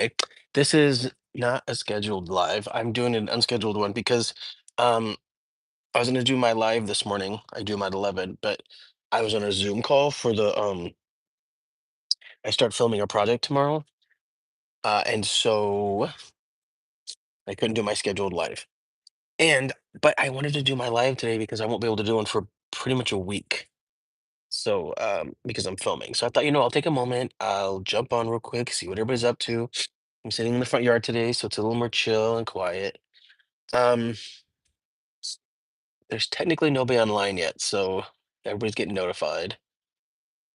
Okay. This is not a scheduled live. I'm doing an unscheduled one because um I was gonna do my live this morning. I do them at 11, but I was on a Zoom call for the I start filming a project tomorrow. And so I couldn't do my scheduled live. And but I wanted to do my live today because I won't be able to do one for pretty much a week. So because I'm filming. So I thought, I'll take a moment, I'll jump on real quick, see what everybody's up to. I'm sitting in the front yard today, so it's a little more chill and quiet. Um There's technically nobody online yet, so everybody's getting notified.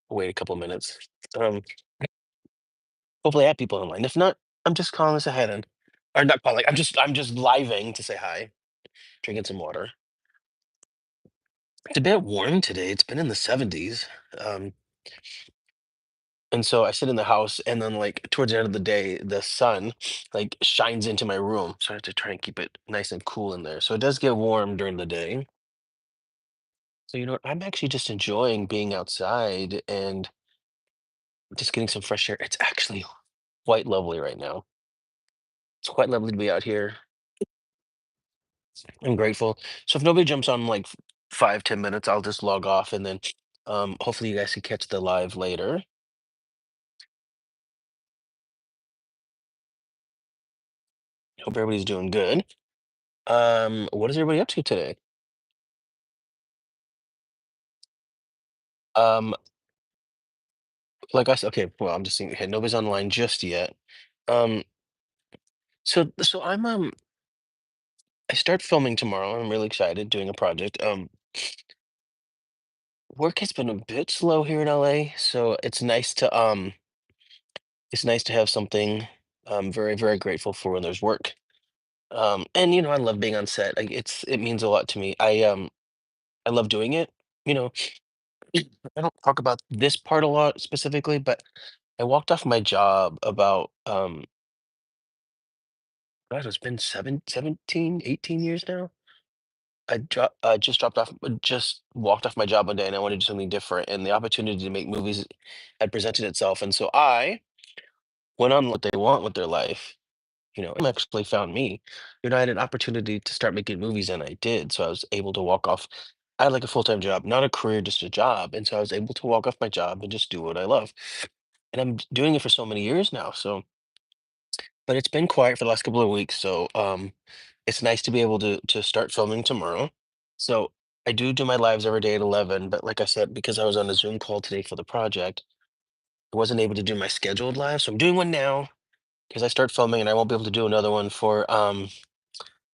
Wait a couple minutes. Um, Hopefully I have people online. If not, I'm just calling to say hi then. Or not calling. I'm just living to say hi, drinking some water. It's a bit warm today. It's been in the 70s. Um, and so I sit in the house and then like towards the end of the day, the sun like shines into my room. So I have to try and keep it nice and cool in there. So it does get warm during the day. So you know what? I'm actually just enjoying being outside and just getting some fresh air. It's actually quite lovely right now. It's quite lovely to be out here. I'm grateful. So if nobody jumps on in like 5, 10 minutes, I'll just log off and then hopefully you guys can catch the live later. Hope everybody's doing good. What is everybody up to today? Um, like I said, okay, well, I'm just seeing, okay, nobody's online just yet. Um, so I start filming tomorrow. I'm really excited doing a project. Work has been a bit slow here in LA, so it's nice to have something. I'm very, very grateful for when there's work. And I love being on set. Like it means a lot to me. I love doing it. You know, I don't talk about this part a lot specifically, but I walked off my job about God, it's been 18 years now. I just walked off my job one day and I wanted to do something different. And the opportunity to make movies had presented itself. And so I went on what they want with their life. Actually found me. I had an opportunity to start making movies and I did. So I was able to walk off. I had like a full-time job, not a career, just a job. And so I was able to walk off my job and just do what I love. And I'm doing it for so many years now. So, but it's been quiet for the last couple of weeks. So it's nice to be able to start filming tomorrow. So I do my lives every day at 11, but like I said, because I was on a Zoom call today for the project, I wasn't able to do my scheduled live. So I'm doing one now because I start filming and I won't be able to do another one for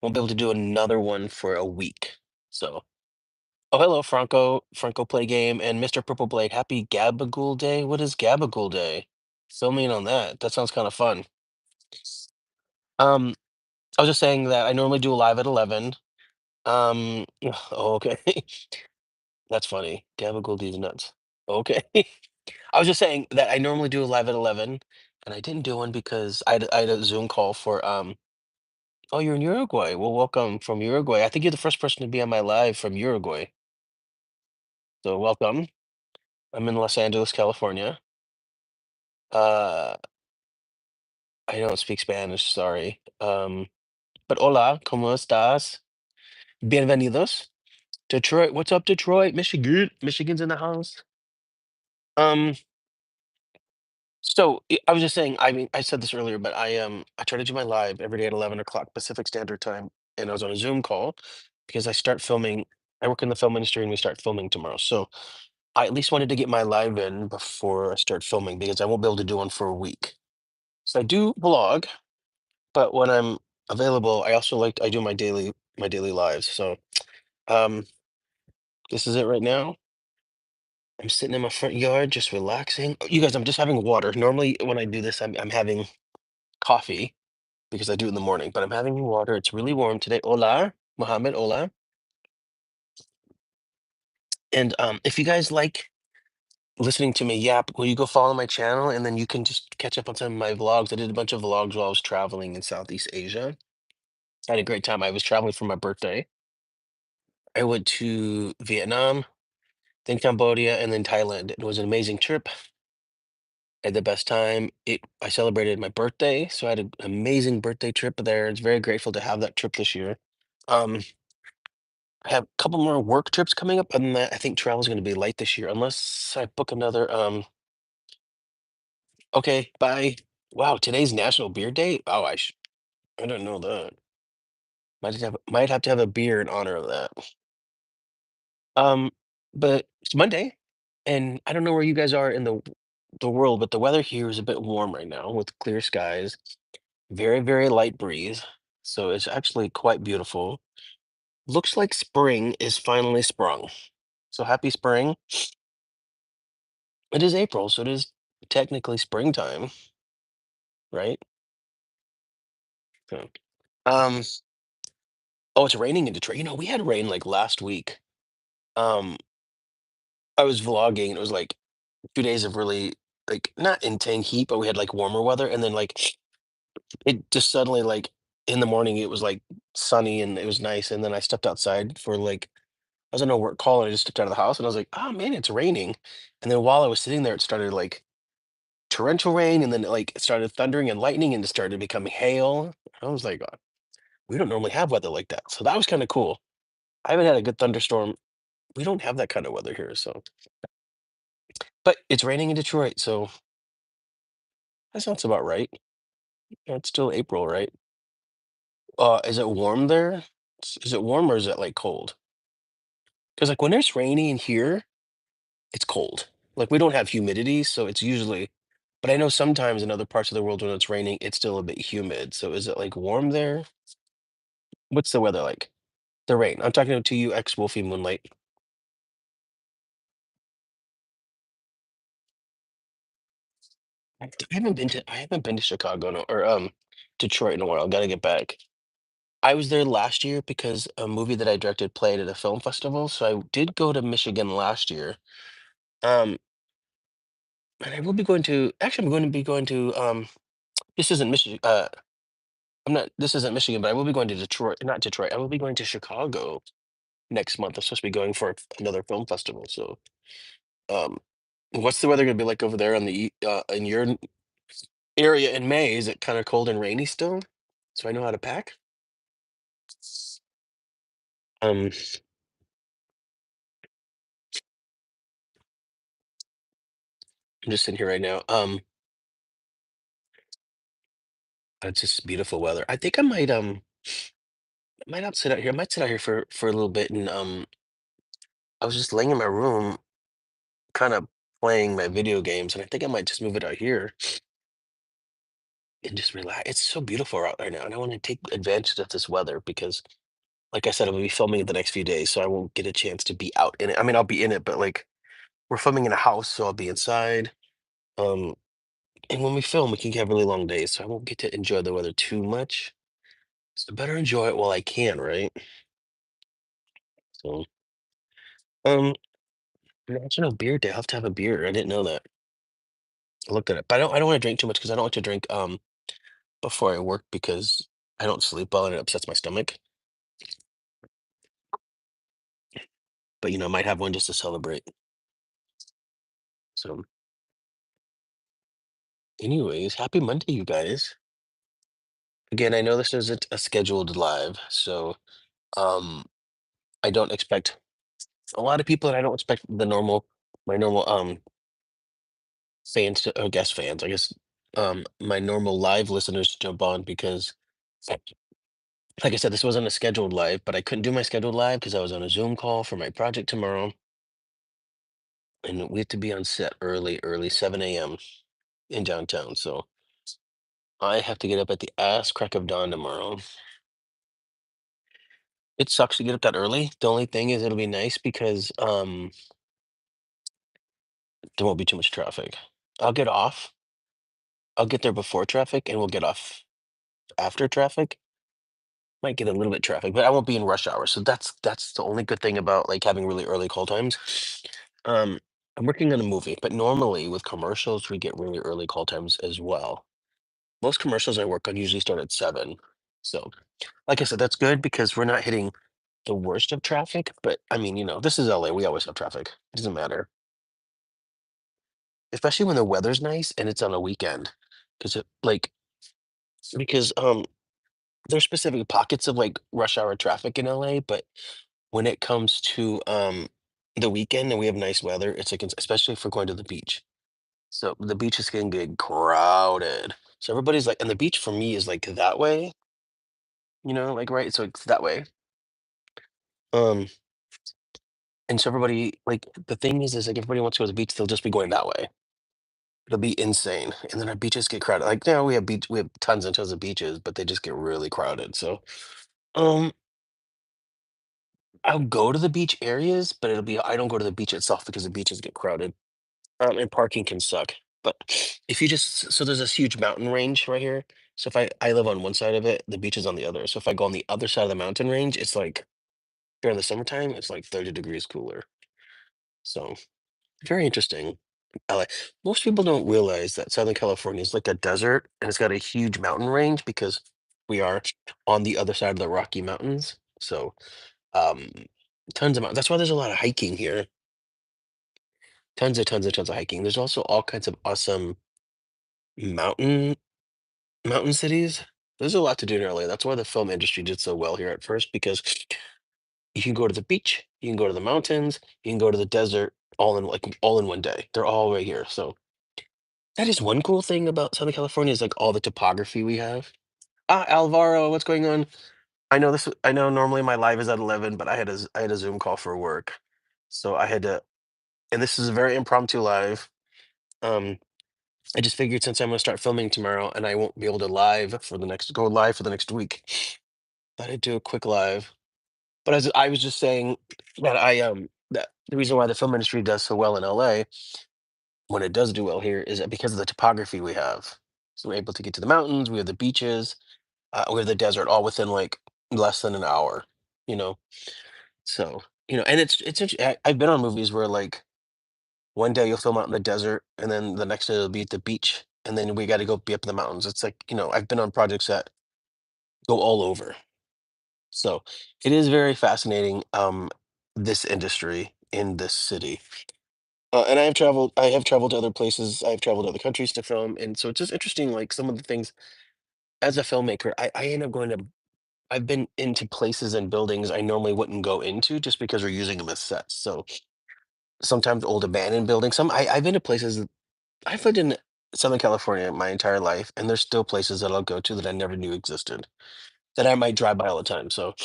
won't be able to do another one for a week. So, oh, hello, Franco Play Game, and Mr. Purple Blade. Happy Gabagool Day. What is Gabagool Day? Fill me in on that. That sounds kind of fun. Um, I was just saying that I normally do a live at 11. Oh, okay. That's funny. Gabagool D's nuts. Okay. I was just saying that I normally do a live at 11, and I didn't do one because I had a Zoom call for oh, you're in Uruguay. Well, welcome from Uruguay. I think you're the first person to be on my live from Uruguay. So welcome. I'm in Los Angeles, California. Uh, I don't speak Spanish, sorry. But hola, ¿cómo estás? Bienvenidos. Detroit, what's up, Detroit? Michigan. Michigan's in the house. Um, I was just saying, I mean, I said this earlier, but I try to do my live every day at 11 o'clock Pacific Standard Time, and I was on a Zoom call because I start filming. I work in the film industry, and we start filming tomorrow. So I at least wanted to get my live in before I start filming because I won't be able to do one for a week. So I do vlog, but when I'm available, I do my daily lives. So um this is it right now. I'm sitting in my front yard just relaxing. Oh, you guys, I'm just having water. Normally when I do this, I'm having coffee because I do it in the morning, but I'm having water. It's really warm today. Hola, Mohammed, hola. And if you guys like listening to me yap, will you go follow my channel and then you can just catch up on some of my vlogs. I did a bunch of vlogs while I was traveling in Southeast Asia. I had a great time. I was traveling for my birthday. I went to Vietnam, then Cambodia, and then Thailand. It was an amazing trip. I had the best time. I celebrated my birthday, so I had an amazing birthday trip there. It's very grateful to have that trip this year. Um, I have a couple more work trips coming up, and I think travel is going to be light this year, unless I book another. Okay, bye. Wow, today's National Beer Day. Oh, I don't know that. Might have to have a beer in honor of that. Um, but it's Monday, and I don't know where you guys are in the world, but the weather here is a bit warm right now with clear skies, very, very light breeze. So it's actually quite beautiful. Looks like spring is finally sprung. So happy spring. It is April, so it is technically springtime, right? So, um, oh, it's raining in Detroit. We had rain like last week. Um, I was vlogging and it was like 2 days of really like not intense heat, but we had like warmer weather, and then like it just suddenly like in the morning it was like sunny and it was nice, and then I stepped outside for like I was on a work call and I just stepped out of the house and I was like, oh man, it's raining. And then while I was sitting there, it started like torrential rain, and then like it started thundering and lightning and it started becoming hail. I was like, we don't normally have weather like that. So that was kind of cool. I haven't had a good thunderstorm. We don't have that kind of weather here, so but it's raining in Detroit, so that sounds about right. Yeah, it's still April, right? Is it warm there? Is it warm or is it like cold? Because like when it's rainy in here, it's cold. Like we don't have humidity, so it's usually, but I know sometimes in other parts of the world when it's raining, it's still a bit humid. So is it like warm there? What's the weather like? The rain. I'm talking to you, ex Wolfie Moonlight. I haven't been to Chicago no, or Detroit in a while. Gotta get back. I was there last year because a movie that I directed played at a film festival. So I did go to Michigan last year. Um, and I will be going to actually I'm going to be going to this isn't Michigan I'm not this isn't Michigan, but I will be going to Detroit, not Detroit. I will be going to Chicago next month. I'm supposed to be going for another film festival. So um what's the weather gonna be like over there on in your area in May? Is it kind of cold and rainy still? So I know how to pack? Um I'm just sitting here right now. It's just beautiful weather. I think I might not sit out here. I might sit out here for a little bit, and I was just laying in my room kind of playing my video games, and I think I might just move it out here and just relax. It's so beautiful out right now, and I want to take advantage of this weather because, like I said, I'm gonna be filming it the next few days, so I won't get a chance to be out in it. I mean, I'll be in it, but like we're filming in a house, so I'll be inside. Um, and when we film, we can have really long days, so I won't get to enjoy the weather too much. So better enjoy it while I can, right? So, um, National Beer Day. I'll have to have a beer. I didn't know that. I looked at it, but I don't want to drink too much because I don't like to drink before I work because I don't sleep well and it upsets my stomach. But I might have one just to celebrate. So, anyways, happy Monday, you guys. Again, I know this isn't a scheduled live, so um I don't expect a lot of people, and I don't expect my normal fans to, or guest fans, I guess, my normal live listeners to jump on because like I said, this wasn't a scheduled live, but I couldn't do my scheduled live because I was on a Zoom call for my project tomorrow, and we have to be on set early, early 7 a.m. in downtown. So I have to get up at the ass crack of dawn tomorrow. It sucks to get up that early. The only thing is it'll be nice because there won't be too much traffic. I'll get off. I'll get there before traffic and we'll get off after traffic. Might get a little bit traffic, but I won't be in rush hour. So that's the only good thing about like having really early call times. Um I'm working on a movie, but normally with commercials we get really early call times as well. Most commercials I work on usually start at 7. So like I said, that's good because we're not hitting the worst of traffic, but I mean, this is LA. We always have traffic. It doesn't matter. especially when the weather's nice and it's on a weekend. Because because there's specific pockets of like rush hour traffic in LA, but when it comes to the weekend and we have nice weather, it's like especially if we're going to the beach. So the beach is getting get crowded. So everybody's like, and the beach for me is like that way, like right. So it's that way. Um, and so everybody like the thing is like everybody wants to go to the beach, they'll just be going that way. It'll be insane. And then our beaches get crowded. Like now we have tons and tons of beaches, but they just get really crowded. So um I'll go to the beach areas, but I don't go to the beach itself because the beaches get crowded. And parking can suck. But if you just so there's this huge mountain range right here. So if I live on one side of it, the beach is on the other. So if I go on the other side of the mountain range, it's like during the summertime, it's like 30 degrees cooler. So very interesting. LA. Most people don't realize that Southern California is like a desert and it's got a huge mountain range because we are on the other side of the Rocky Mountains. So um tons of that's why there's a lot of hiking here. Tons of hiking. There's also all kinds of awesome mountain mountain cities. There's a lot to do in LA. That's why the film industry did so well here at first because you can go to the beach, you can go to the mountains, you can go to the desert all in one day. They're all right here. So that is one cool thing about Southern California is like all the topography we have. Ah, Alvaro, what's going on? I know normally my live is at 11, but I had a Zoom call for work. So I had to and this is a very impromptu live. Um I just figured since I'm gonna start filming tomorrow and I won't be able to go live for the next week, that I'd do a quick live. But as I was just saying that that the reason why the film industry does so well in LA when it does do well here is that because of the topography we have. So we're able to get to the mountains, we have the beaches, we have the desert all within like less than an hour, you know. So, and I've been on movies where like one day you'll film out in the desert and then the next day it'll be at the beach and then we got to go be up in the mountains. It's like, I've been on projects that go all over. So, it is very fascinating this industry in this city. And I have traveled to other places. I've traveled to other countries to film and so it's just interesting like some of the things as a filmmaker, I end up going to I've been into places and buildings I normally wouldn't go into just because we're using them as sets. So sometimes old abandoned buildings. I've been to places. I've lived in Southern California my entire life, and there's still places that I'll go to that I never knew existed that I might drive by all the time. So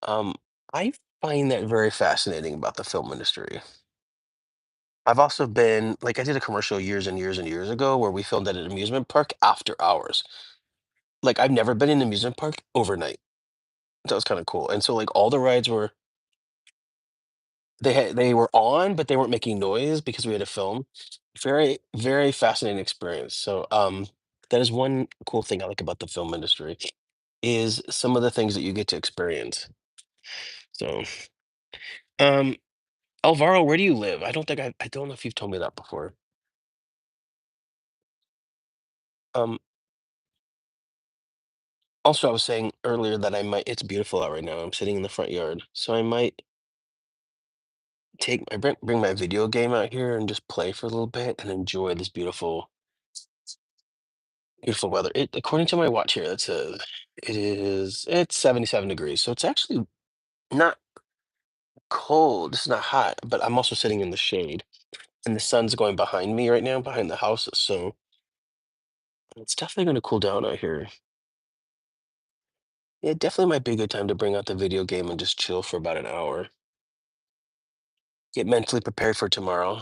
um, I find that very fascinating about the film industry. I've also been like I did a commercial years and years and years ago where we filmed at an amusement park after hours. Like I've never been in an amusement park overnight. That was kind of cool. And so like all the rides were they were on, but they weren't making noise because we had to film. Very, very fascinating experience. So, that is one cool thing I like about the film industry is some of the things that you get to experience. So, um, Alvaro, where do you live? I don't know if you've told me that before. Um, Also, I was saying earlier that it's beautiful out right now. I'm sitting in the front yard, so I might bring my video game out here and just play for a little bit and enjoy this beautiful weather. According to my watch here, it's 77 degrees. So it's actually not cold. It's not hot, but I'm also sitting in the shade and the sun's going behind me right now, behind the house. So it's definitely going to cool down out here. It definitely might be a good time to bring out the video game and just chill for about an hour. Get mentally prepared for tomorrow.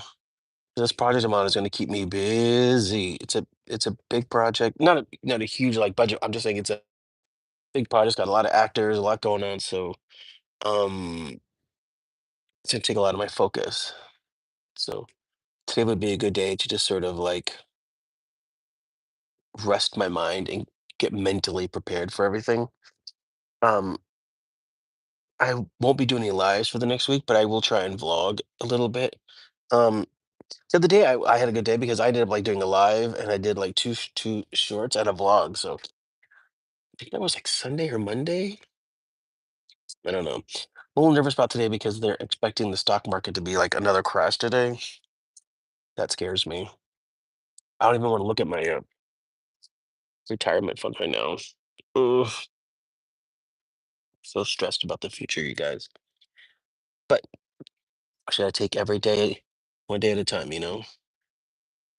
This project I'm on is going to keep me busy. It's a big project, not a huge like budget. I'm just saying it's a big project. It's got a lot of actors, a lot going on. So um it's gonna take a lot of my focus. So today would be a good day to just sort of like rest my mind and get mentally prepared for everything. Um, I won't be doing any lives for the next week, but I will try and vlog a little bit. Um, the other day I had a good day because I ended up like doing a live and I did like two shorts and a vlog. So I think that was like Sunday or Monday. I don't know. I'm a little nervous about today because they're expecting the stock market to be like another crash today. That scares me. I don't even want to look at my retirement fund right now. Ugh, so stressed about the future, you guys. But should I take every day, one day at a time, you know?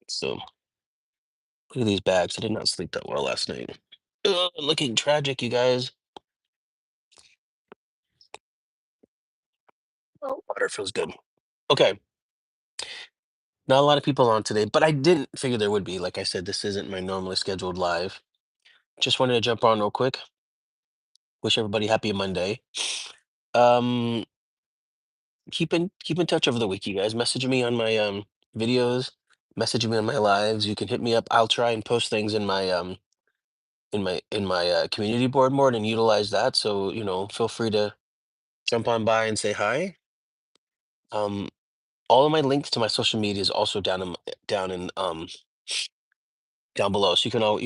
So look at these bags. I did not sleep that well last night. Ugh, looking tragic, you guys. Oh, water feels good. Okay, not a lot of people on today, but I didn't figure there would be. Like I said, this isn't my normally scheduled live. Just wanted to jump on real quick. Wish everybody happy Monday. Um, keep in touch over the week, you guys. Message me on my videos. Message me on my lives. You can hit me up. I'll try and post things in my community board more and utilize that. So feel free to jump on by and say hi. Um, all of my links to my social media is also down below, so you can all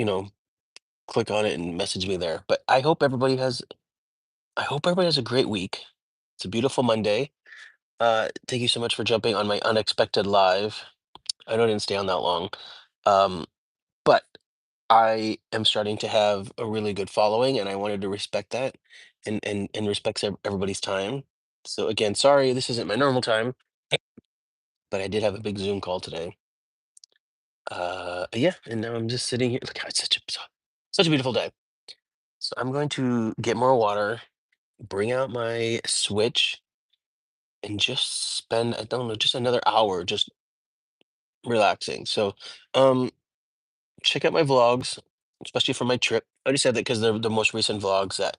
click on it and message me there. But I hope everybody has a great week. It's a beautiful Monday. Thank you so much for jumping on my unexpected live. I know I didn't stay on that long. Um, but I am starting to have a really good following, and I wanted to respect that and respect everybody's time. So again, sorry this isn't my normal time, but I did have a big Zoom call today. Yeah, and now I'm just sitting here. Look, it's such a beautiful day. So I'm going to get more water, bring out my Switch, and just spend, I don't know, just another hour just relaxing. So, um, check out my vlogs, especially for my trip. I just said that because they're the most recent vlogs that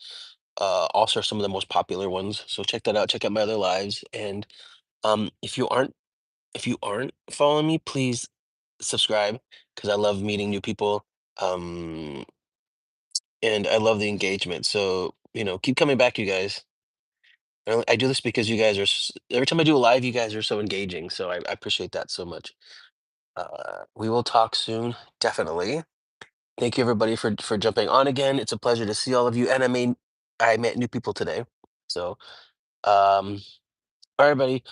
also are some of the most popular ones. So check that out. Check out my other lives. And if you aren't following me, please subscribe because I love meeting new people. Um, and I love the engagement. So keep coming back, you guys. I do this because you guys are. Every time I do a live, you guys are so engaging. So I appreciate that so much. We will talk soon, definitely. Thank you everybody for jumping on again. It's a pleasure to see all of you, and I met new people today. So, all right, everybody.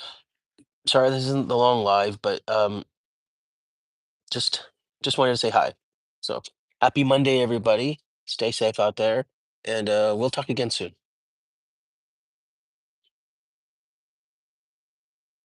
Sorry this isn't the long live, but just just wanted to say hi. So happy Monday, everybody. Stay safe out there, and we'll talk again soon.